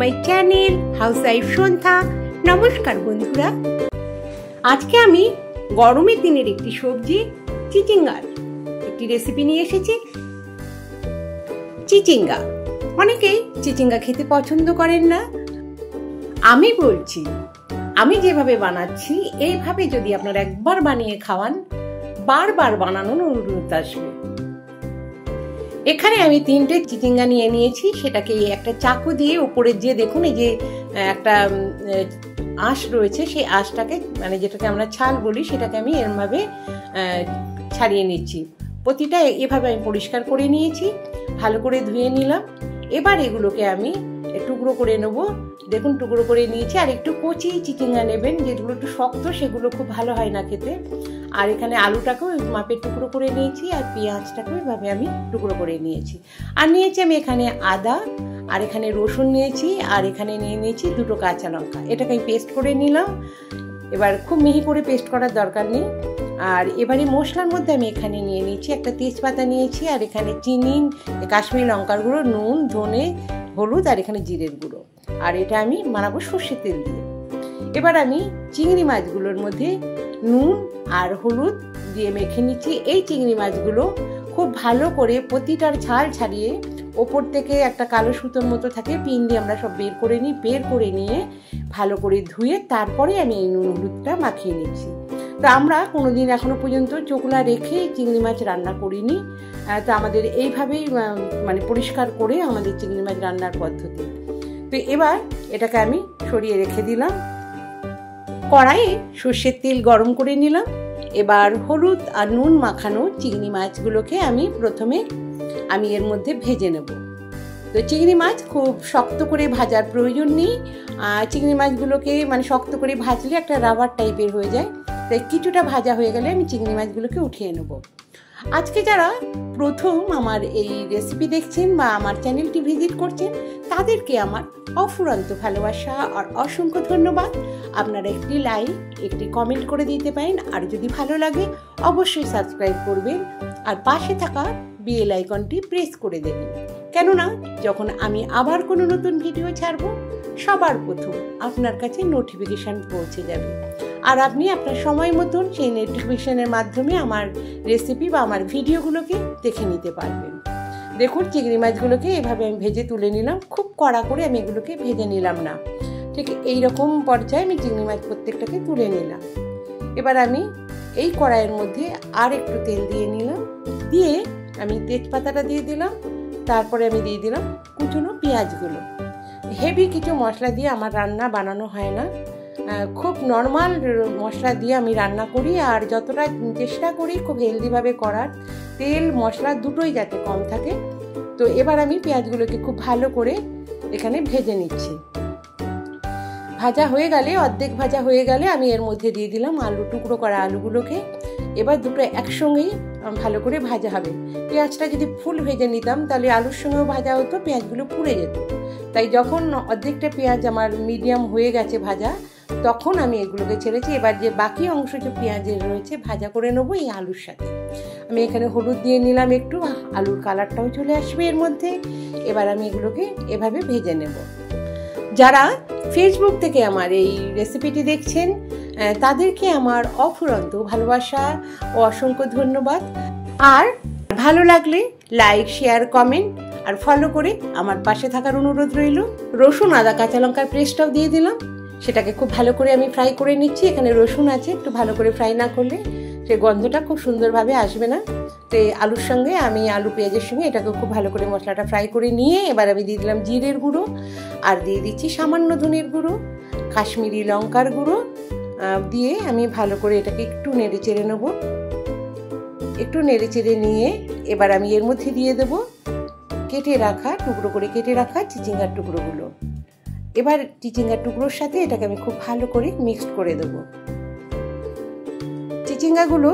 My channel house wife সন্ধ্যা। নমস্কার বন্ধুরা, আজকে আমি গরমের দিনের একটি সবজি চিচিঙ্গার একটি রেসিপি নিয়ে এসেছি। চিচিঙ্গা, অনেকেই চিচিঙ্গা খেতে পছন্দ করেন না। আমি বলছি, আমি যেভাবে বানাচ্ছি এইভাবে যদি আপনারা একবার বানিয়ে খাওয়ান, বারবার বানানোর অনুরোধ আসবে। এখানে আমি 3টে চিচিঙ্গা নিয়ে নিয়েছি। সেটাকে একটা চাকু দিয়ে উপরে যে দেখুন এই যে একটা আঁশ রয়েছে, সেই আঁশটাকে মানে যেটাকে আমরা ছাল বলি, সেটাকে আমি এরমভাবে ছাড়িয়ে নিচ্ছি। প্রতিটা এভাবে আমি পরিষ্কার করে নিয়েছি, ভালো করে ধুয়ে নিলাম। এবার এগুলোকে আমি টুকরো করে নেবো। দেখুন টুকরো করে নিয়েছি। আর একটু কচি চিচিঙ্গা নেবেন, যেগুলো একটু শক্ত সেগুলো খুব ভালো হয় না খেতে। আর এখানে আলুটাকেও মাপের টুকরো করে নিয়েছি, আর পেঁয়াজটাকেও এভাবে আমি টুকরো করে নিয়েছি। আর নিয়েছি আমি এখানে আদা, আর এখানে রসুন নিয়েছি, আর এখানে নিয়ে নিয়েছি 2টো কাঁচা লঙ্কা। এটাকে আমি পেস্ট করে নিলাম। এবার খুব মিহি করে পেস্ট করার দরকার নেই। আর এবারে মশলার মধ্যে আমি এখানে নিয়ে নিয়েছি একটা তেজপাতা নিয়েছি, আর এখানে চিনি, কাশ্মীরি লঙ্কার গুঁড়ো, নুন, ধনে, হলুদ, আর এখানে জিরের গুঁড়ো। আর এটা আমি বানাবো সর্ষের তেল দিয়ে। এবার আমি চিংড়ি মাছগুলোর মধ্যে নুন আর হলুদ দিয়ে মেখে নিচ্ছি। এই চিংড়ি মাছগুলো খুব ভালো করে প্রতিটার ছাল ছাড়িয়ে ওপর থেকে একটা কালো সুতোর মতো থাকে, পিন দিয়ে আমরা সব বের করে নিই। বের করে নিয়ে ভালো করে ধুয়ে তারপরে আমি এই নুন হলুদটা মাখিয়ে নিচ্ছি। তো আমরা কোনোদিন এখনো পর্যন্ত চোখলা রেখে চিংড়ি মাছ রান্না করিনি। তো আমাদের এইভাবেই মানে পরিষ্কার করে আমাদের চিংড়ি মাছ রান্নার পদ্ধতি। তো এবার এটাকে আমি সরিয়ে রেখে দিলাম। কড়াইয়ে সর্ষের তেল গরম করে নিলাম। এবার হলুদ আর নুন মাখানো চিংড়ি মাছগুলোকে প্রথমে আমি এর মধ্যে ভেজে নেব। তো চিংড়ি মাছ খুব শক্ত করে ভাজার প্রয়োজন নেই। চিংড়ি মাছগুলোকে মানে শক্ত করে ভাজলে একটা রাবার টাইপের হয়ে যায়। তাই কিছুটা ভাজা হয়ে গেলে আমি চিংড়ি মাছগুলোকে উঠিয়ে নেব। আজকে যারা প্রথম আমার এই রেসিপি দেখছেন বা আমার চ্যানেলটি ভিজিট করছেন, তাদেরকে আমার অফুরন্ত ভালোবাসা আর অসংখ্য ধন্যবাদ। আপনারা একটি লাইক, একটি কমেন্ট করে দিতে পারেন। আর যদি ভালো লাগে অবশ্যই সাবস্ক্রাইব করবেন, আর পাশে থাকা বেল আইকনটি প্রেস করে দেবেন। কেননা যখন আমি আবার কোনো নতুন ভিডিও ছাড়বো, সবার প্রথম আপনার কাছে নোটিফিকেশান পৌঁছে যাবে। আর আপনি আপনার সময় মতন সেই নোটিফিকেশনের মাধ্যমে আমার রেসিপি বা আমার ভিডিওগুলোকে দেখে নিতে পারবেন। দেখুন চিংড়ি মাছগুলোকে এভাবে আমি ভেজে তুলে নিলাম। খুব কড়া করে আমি এগুলোকে ভেজে নিলাম না, ঠিক এইরকম পর্যায়ে আমি চিংড়ি মাছ প্রত্যেকটাকে তুলে নিলাম। এবার আমি এই কড়াইয়ের মধ্যে আর একটু তেল দিয়ে নিলাম। দিয়ে আমি তেজপাতাটা দিয়ে দিলাম। তারপরে আমি দিয়ে দিলাম কুচনো পেঁয়াজগুলো। হেভি কিছু মশলা দিয়ে আমার রান্না বানানো হয় না, খুব নর্মাল মশলা দিয়ে আমি রান্না করি। আর যতটা চেষ্টা করি খুব হেলদিভাবে করার, তেল মশলা দুটোই যাতে কম থাকে। তো এবার আমি পেঁয়াজগুলোকে খুব ভালো করে এখানে ভেজে নিচ্ছি। ভাজা হয়ে গেলে, অর্ধেক ভাজা হয়ে গেলে আমি এর মধ্যে দিয়ে দিলাম টুকরো করা আলুগুলোকে। এবার দুটো একসঙ্গেই ভালো করে ভাজা হবে। পেঁয়াজটা যদি ফুল ভেজে নিতাম তাহলে আলুর সঙ্গেও ভাজা হতো, পেঁয়াজগুলো পুড়ে যেত। তাই যখন অর্ধেকটা পেঁয়াজ আমার মিডিয়াম হয়ে গেছে ভাজা, তখন আমি এগুলোকে ছেড়েছি। এবার যে বাকি অংশ যে পেঁয়াজের রয়েছে ভাজা করে নেবো এই আলুর সাথে। আমি এখানে হলুদ দিয়ে নিলাম একটু, আলুর কালারটাও চলে আসবে এর মধ্যে। এবার আমি এগুলোকে এভাবে ভেজে নেব। যারা ফেসবুক থেকে আমার এই রেসিপিটি দেখছেন, তাদেরকে আমার অফুরন্ত ভালোবাসা ও অসংখ্য ধন্যবাদ। আর ভালো লাগলে লাইক, শেয়ার, কমেন্ট আর ফলো করে আমার পাশে থাকার অনুরোধ রইল। রসুন, আদা, কাঁচা লঙ্কার পেস্টটাও দিয়ে দিলাম। সেটাকে খুব ভালো করে আমি ফ্রাই করে নিচ্ছি। এখানে রসুন আছে, একটু ভালো করে ফ্রাই না করলে সে গন্ধটা খুব সুন্দরভাবে আসবে না। তো আলুর সঙ্গে আমি আলু পেঁয়াজের সঙ্গে এটাকে খুব ভালো করে মশলাটা ফ্রাই করে নিয়ে এবার আমি দিয়ে দিলাম জিরের গুঁড়ো, আর দিয়ে দিচ্ছি সামান্য ধনের গুঁড়ো, কাশ্মীরি লঙ্কার গুঁড়ো দিয়ে আমি ভালো করে এটাকে একটু নেড়ে চেড়ে নেবো। একটু নেড়ে চেড়ে নিয়ে এবার আমি এর মধ্যে দিয়ে দেবো টুকরো করে কেটে রাখা চিচিঙ্গার টুকরোগুলো। এবার চিচিঙ্গার টুকরোর সাথে এটাকে আমি খুব ভালো করে মিক্সড করে দেবো। চিচিঙ্গাগুলো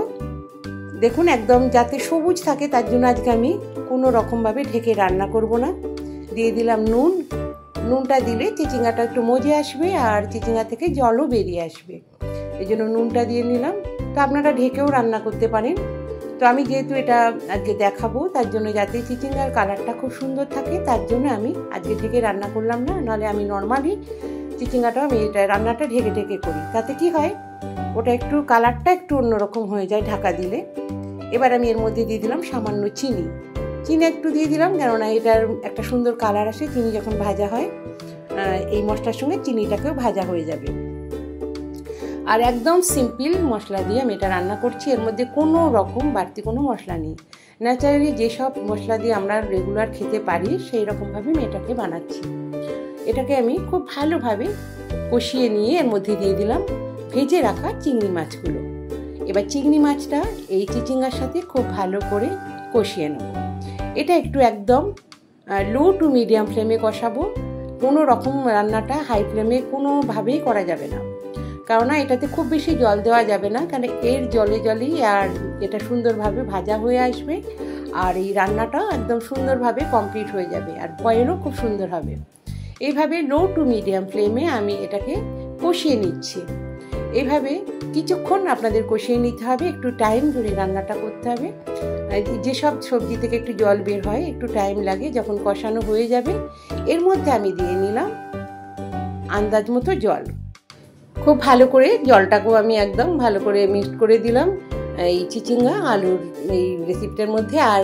দেখুন একদম যাতে সবুজ থাকে, তার জন্য আজকে আমি কোনো রকমভাবে ঢেকে রান্না করব না। দিয়ে দিলাম নুন। নুনটা দিলে চিচিঙ্গাটা একটু মজে আসবে আর চিচিঙ্গা থেকে জলও বেরিয়ে আসবে, এই জন্য নুনটা দিয়ে নিলাম। তো আপনারা ঢেকেও রান্না করতে পারেন। তো আমি যেহেতু এটা আজকে দেখাবো, তার জন্য যাতে চিচিঙ্গার কালারটা খুব সুন্দর থাকে, তার জন্য আমি আজকে থেকে রান্না করলাম না। নাহলে আমি নর্মালি চিচিঙ্গাটাও আমি এটা রান্নাটা ঢেকে ঢেকে করি। তাতে কি হয়, ওটা একটু কালারটা একটু অন্যরকম হয়ে যায় ঢাকা দিলে। এবার আমি এর মধ্যে দিয়ে দিলাম সামান্য চিনি একটু দিয়ে দিলাম, কেননা এটার একটা সুন্দর কালার আসে চিনি যখন ভাজা হয়। এই মশলার সঙ্গে চিনিটাকেও ভাজা হয়ে যাবে। আর একদম সিম্পল মশলা দিয়ে আমি এটা রান্না করছি। এর মধ্যে কোনো রকম বাড়তি কোনো মশলা নেই। ন্যাচারালি যেসব মশলা দিয়ে আমরা রেগুলার খেতে পারি সেই রকমভাবে আমি এটাকে বানাচ্ছি। এটাকে আমি খুব ভালোভাবে কষিয়ে নিয়ে এর মধ্যে দিয়ে দিলাম ভেজে রাখা চিংড়ি মাছগুলো। এবার চিংড়ি মাছটা এই চিচিঙ্গার সাথে খুব ভালো করে কষিয়ে নেব। এটা একটু একদম লো টু মিডিয়াম ফ্লেমে কষাবো। কোনো রকম রান্নাটা হাই ফ্লেমে কোনোভাবেই করা যাবে না, কেননা এটাতে খুব বেশি জল দেওয়া যাবে না, কারণ এর জলে জলেই আর এটা সুন্দরভাবে ভাজা হয়ে আসবে, আর এই রান্নাটাও একদম সুন্দরভাবে কমপ্লিট হয়ে যাবে, আর বয়েলও খুব সুন্দর হবে। এইভাবে লো টু মিডিয়াম ফ্লেমে আমি এটাকে কষিয়ে নিচ্ছি। এইভাবে কিছুক্ষণ আপনাদের কষিয়ে নিতে হবে, একটু টাইম ধরে রান্নাটা করতে হবে। যেসব সবজি থেকে একটু জল বের হয়, একটু টাইম লাগে। যখন কষানো হয়ে যাবে, এর মধ্যে আমি দিয়ে নিলাম আন্দাজ মতো জল। খুব ভালো করে জলটাকেও আমি একদম ভালো করে মিক্সড করে দিলাম এই চিচিঙ্গা আলুর এই রেসিপিটার মধ্যে। আর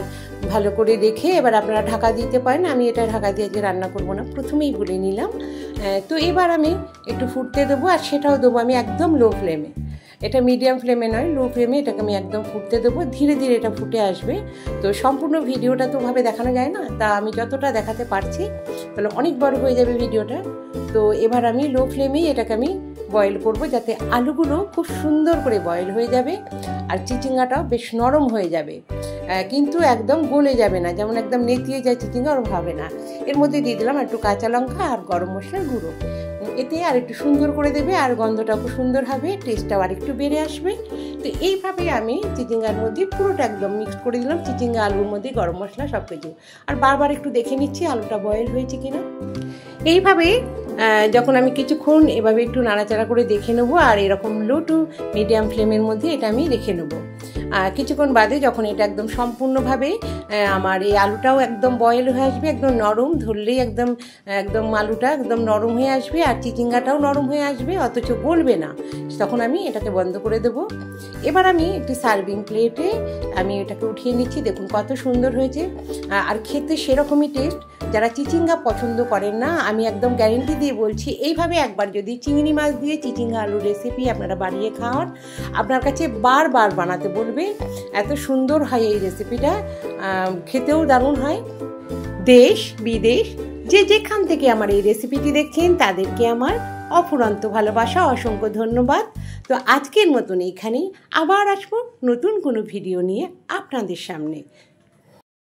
ভালো করে রেখে এবার আপনারা ঢাকা দিতে পারেন। আমি এটা ঢাকা দিয়ে যে রান্না করব না, প্রথমেই বলে নিলাম। তো এবার আমি একটু ফুটতে দেবো, আর সেটাও দেবো আমি একদম লো ফ্লেমে। এটা মিডিয়াম ফ্লেমে নয়, লো ফ্লেমে এটাকে আমি একদম ফুটতে দেবো। ধীরে ধীরে এটা ফুটে আসবে। তো সম্পূর্ণ ভিডিওটা তো ভাবে দেখানো যায় না, তা আমি যতটা দেখাতে পারছি, তাহলে অনেক বড় হয়ে যাবে ভিডিওটা। তো এবার আমি লো ফ্লেমেই এটাকে আমি বয়েল করব, যাতে আলুগুলো খুব সুন্দর করে বয়েল হয়ে যাবে আর চিচিঙ্গাটাও বেশ নরম হয়ে যাবে, কিন্তু একদম গলে যাবে না, যেমন একদম নেতিয়ে যায় চিচিঙ্গা, ওরকম হবে না। এর মধ্যে দিয়ে দিলাম একটু কাঁচা লঙ্কা আর গরম মশলার গুঁড়ো। এতে আর একটু সুন্দর করে দেবে, আর গন্ধটাও খুব সুন্দর হবে, টেস্টটাও আর একটু বেড়ে আসবে। তো এইভাবে আমি চিচিঙ্গার মধ্যে পুরোটা একদম মিক্সড করে দিলাম, চিচিঙ্গা আলুর মধ্যে গরম মশলা সব কিছু। আর বারবার একটু দেখে নিচ্ছি আলুটা বয়েল হয়েছে কিনা। এইভাবে যখন আমি কিছুক্ষণ এভাবে একটু নাড়াচাড়া করে দেখে নেবো, আর এরকম লো টু মিডিয়াম ফ্লেমের মধ্যে এটা আমি রেখে নেবো। কিছুক্ষণ বাদে যখন এটা একদম সম্পূর্ণভাবে আমার এই আলুটাও একদম বয়েল হয়ে আসবে, একদম নরম, ধরলেই একদম একদম আলুটা একদম নরম হয়ে আসবে, আর চিচিঙ্গাটাও নরম হয়ে আসবে, অথচ গলবে না, তখন আমি এটাকে বন্ধ করে দেবো। এবার আমি একটি সার্ভিং প্লেটে আমি এটাকে উঠিয়ে নিচ্ছি। দেখুন কত সুন্দর হয়েছে, আর খেতে সেরকমই টেস্ট। যারা চিচিঙ্গা পছন্দ করেন না, আমি একদম গ্যারেন্টি দিয়ে বলছি, এইভাবে একবার যদি চিংড়ি মাছ দিয়ে চিচিঙ্গা আলুর রেসিপি আপনারা বানিয়ে খাওয়ান, আপনার কাছে বারবার বানাতে বলবে। এত সুন্দর হয় এই রেসিপিটা, খেতেও দারুণ হয়। দেশ বিদেশ যে যেখান থেকে আমার এই রেসিপিটি দেখছেন, তাদেরকে আমার অফুরন্ত ভালোবাসা, অসংখ্য ধন্যবাদ। তো আজকের মতন এইখানেই, আবার আসবো নতুন কোনো ভিডিও নিয়ে আপনাদের সামনে।